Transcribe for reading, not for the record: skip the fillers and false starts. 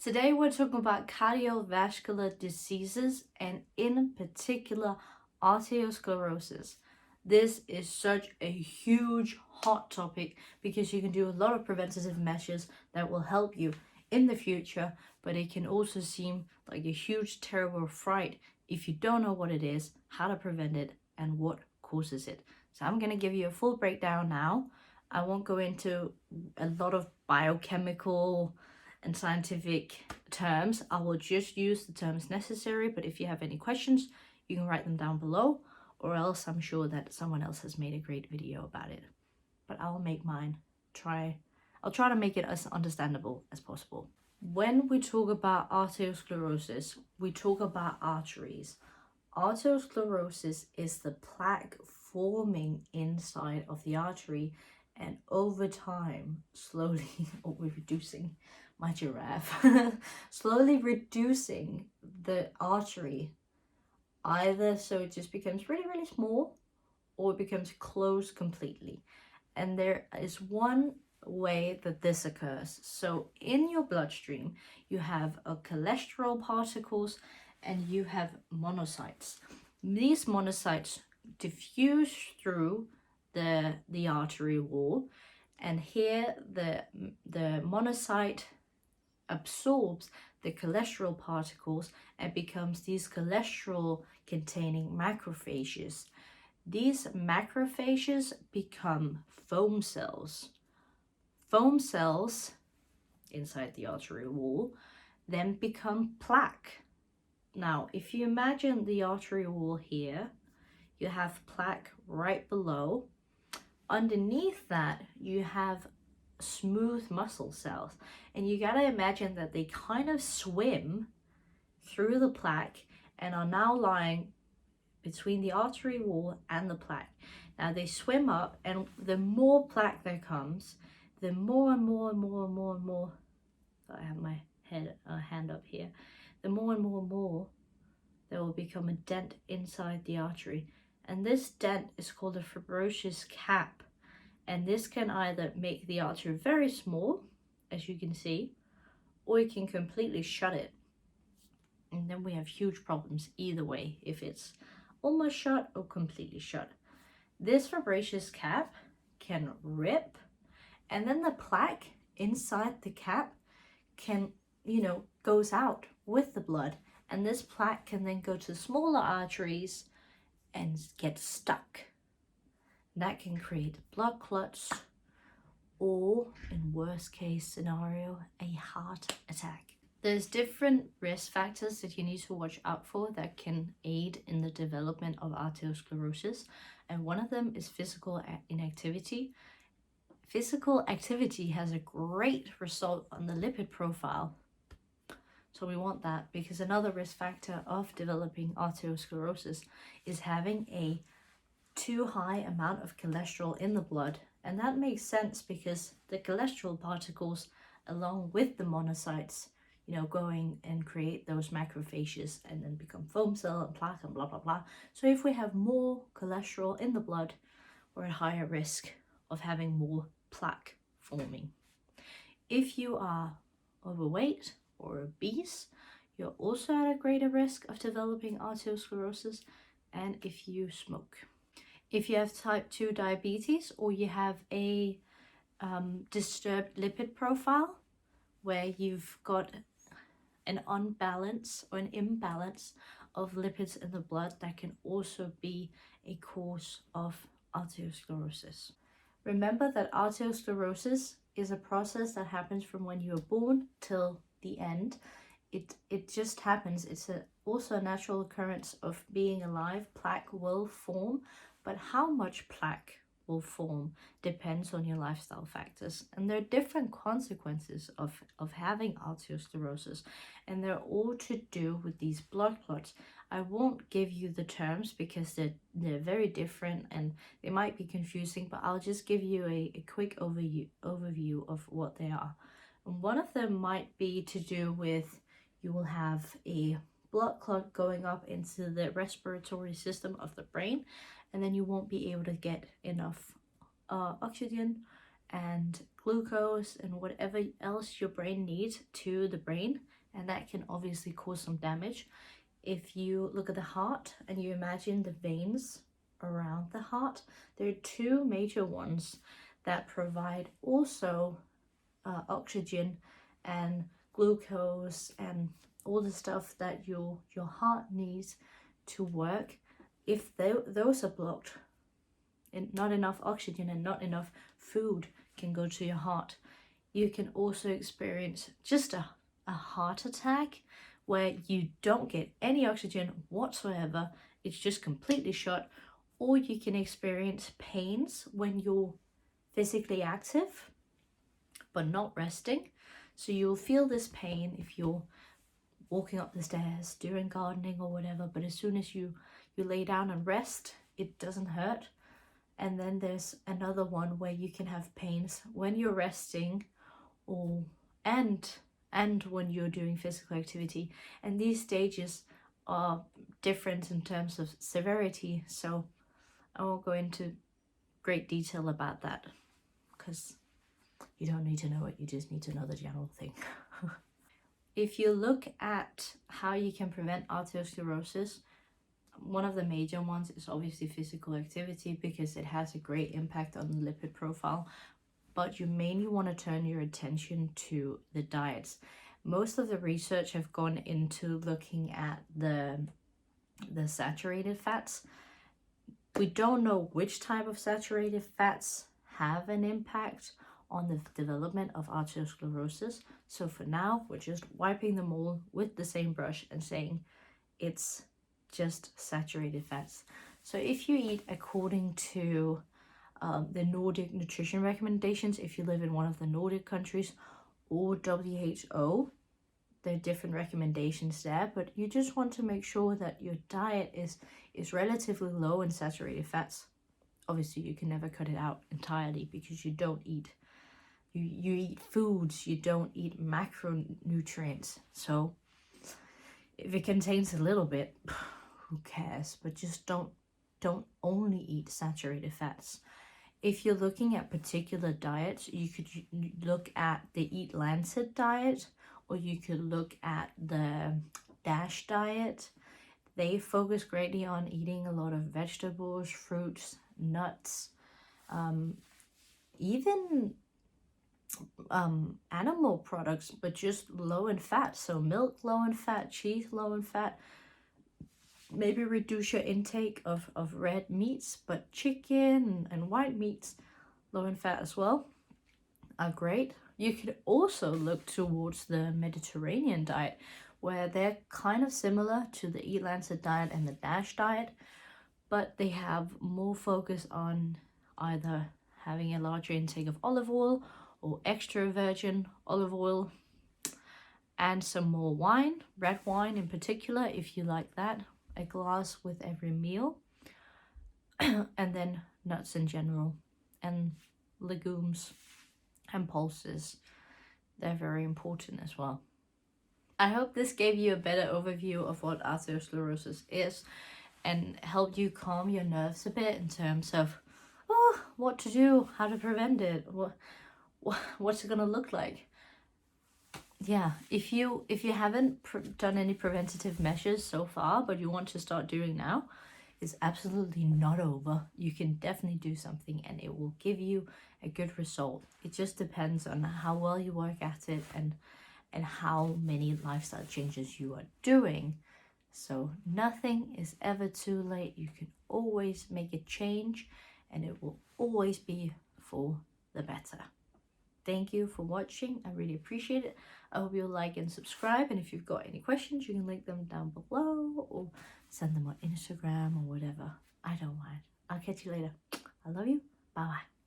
Today we're talking about cardiovascular diseases and in particular atherosclerosis. This is such a huge hot topic because you can do a lot of preventative measures that will help you in the future, but it can also seem like a huge terrible fright if you don't know what it is, how to prevent it, and what causes it. So I'm going to give you a full breakdown now. I won't go into a lot of biochemical and scientific terms. I will just use the terms necessary, but if you have any questions, you can write them down below, or else I'm sure that someone else has made a great video about it. But I'll make mine. I'll try to make it as understandable as possible. When we talk about atherosclerosis, we talk about arteries. Atherosclerosis is the plaque forming inside of the artery, and over time, slowly, or we're reducing my giraffe, slowly reducing the artery, either so it just becomes really, really small, or it becomes closed completely. And there is one way that this occurs. So in your bloodstream, you have cholesterol particles and you have monocytes. These monocytes diffuse through the artery wall, and here the monocyte absorbs the cholesterol particles and becomes these cholesterol containing macrophages. These macrophages become foam cells. Foam cells inside the artery wall then become plaque. Now, if you imagine the artery wall here, you have plaque right below. Underneath that, you have smooth muscle cells, and you gotta imagine that they kind of swim through the plaque and are now lying between the artery wall and the plaque. Now they swim up, and the more plaque there comes, the more and more and more and more and more, I have my hand up here, the more and more and more there will become a dent inside the artery, and this dent is called a fibrous cap. And this can either make the artery very small, as you can see, or you can completely shut it. And then we have huge problems either way, if it's almost shut or completely shut. This fibrous cap can rip, and then the plaque inside the cap can, goes out with the blood. And this plaque can then go to smaller arteries and get stuck. That can create blood clots, or in worst case scenario, a heart attack. There's different risk factors that you need to watch out for that can aid in the development of atherosclerosis, and one of them is physical inactivity. Physical activity has a great result on the lipid profile, so we want that, because another risk factor of developing atherosclerosis is having a too high amount of cholesterol in the blood. And that makes sense because the cholesterol particles, along with the monocytes, going and create those macrophages and then become foam cell and plaque and blah blah blah. So if we have more cholesterol in the blood, we're at higher risk of having more plaque forming. If you are overweight or obese, you're also at a greater risk of developing atherosclerosis, and if you smoke. If you have type 2 diabetes, or you have a disturbed lipid profile where you've got an unbalance or an imbalance of lipids in the blood, that can also be a cause of atherosclerosis. Remember that atherosclerosis is a process that happens from when you are born till the end. It just happens. It's also a natural occurrence of being alive. Plaque will form, but how much plaque will form depends on your lifestyle factors. And there are different consequences of having atherosclerosis, and they're all to do with these blood clots. I won't give you the terms because they're very different and they might be confusing, but I'll just give you a quick overview of what they are. And one of them might be to do with, you will have a blood clot going up into the respiratory system of the brain, and then you won't be able to get enough oxygen and glucose and whatever else your brain needs to the brain, and that can obviously cause some damage. If you look at the heart and you imagine the veins around the heart, there are two major ones that provide also oxygen and glucose and all the stuff that your heart needs to work. If those are blocked, and not enough oxygen and not enough food can go to your heart, you can also experience just a heart attack where you don't get any oxygen whatsoever. It's just completely shut. Or you can experience pains when you're physically active but not resting. So you'll feel this pain if you're walking up the stairs, doing gardening or whatever, but as soon as you lay down and rest, it doesn't hurt. And then there's another one where you can have pains when you're resting or and when you're doing physical activity. And these stages are different in terms of severity, so I won't go into great detail about that because you don't need to know it, you just need to know the general thing. If you look at how you can prevent atherosclerosis, one of the major ones is obviously physical activity because it has a great impact on the lipid profile, but you mainly want to turn your attention to the diets. Most of the research have gone into looking at the saturated fats. We don't know which type of saturated fats have an impact on the development of atherosclerosis. So for now, we're just wiping them all with the same brush and saying it's just saturated fats. So if you eat according to the Nordic nutrition recommendations, if you live in one of the Nordic countries, or WHO, there are different recommendations there, but you just want to make sure that your diet is relatively low in saturated fats. Obviously, you can never cut it out entirely because you don't eat, you eat foods, you don't eat macronutrients. So if it contains a little bit, who cares? But just don't only eat saturated fats. If you're looking at particular diets, you could look at the Eat Lancet diet, or you could look at the DASH diet. They focus greatly on eating a lot of vegetables, fruits, nuts, even animal products, but just low in fat. So milk low in fat, cheese low in fat. Maybe reduce your intake of red meats, but chicken and white meats, low in fat as well, are great. You could also look towards the Mediterranean diet, where they're kind of similar to the Eat Lancet diet and the DASH diet, but they have more focus on either having a larger intake of olive oil or extra virgin olive oil, and some more wine, red wine in particular, if you like that, a glass with every meal, and then nuts in general, and legumes and pulses. They're very important as well. I hope this gave you a better overview of what atherosclerosis is and helped you calm your nerves a bit in terms of what to do, how to prevent it, what's it gonna look like. Yeah, if you haven't done any preventative measures so far, but you want to start doing now, it's absolutely not over. You can definitely do something and it will give you a good result. It just depends on how well you work at it and how many lifestyle changes you are doing. So nothing is ever too late. You can always make a change and it will always be for the better. Thank you for watching. I really appreciate it. I hope you'll like and subscribe. And if you've got any questions, you can link them down below or send them on Instagram or whatever. I don't mind. I'll catch you later. I love you. Bye-bye.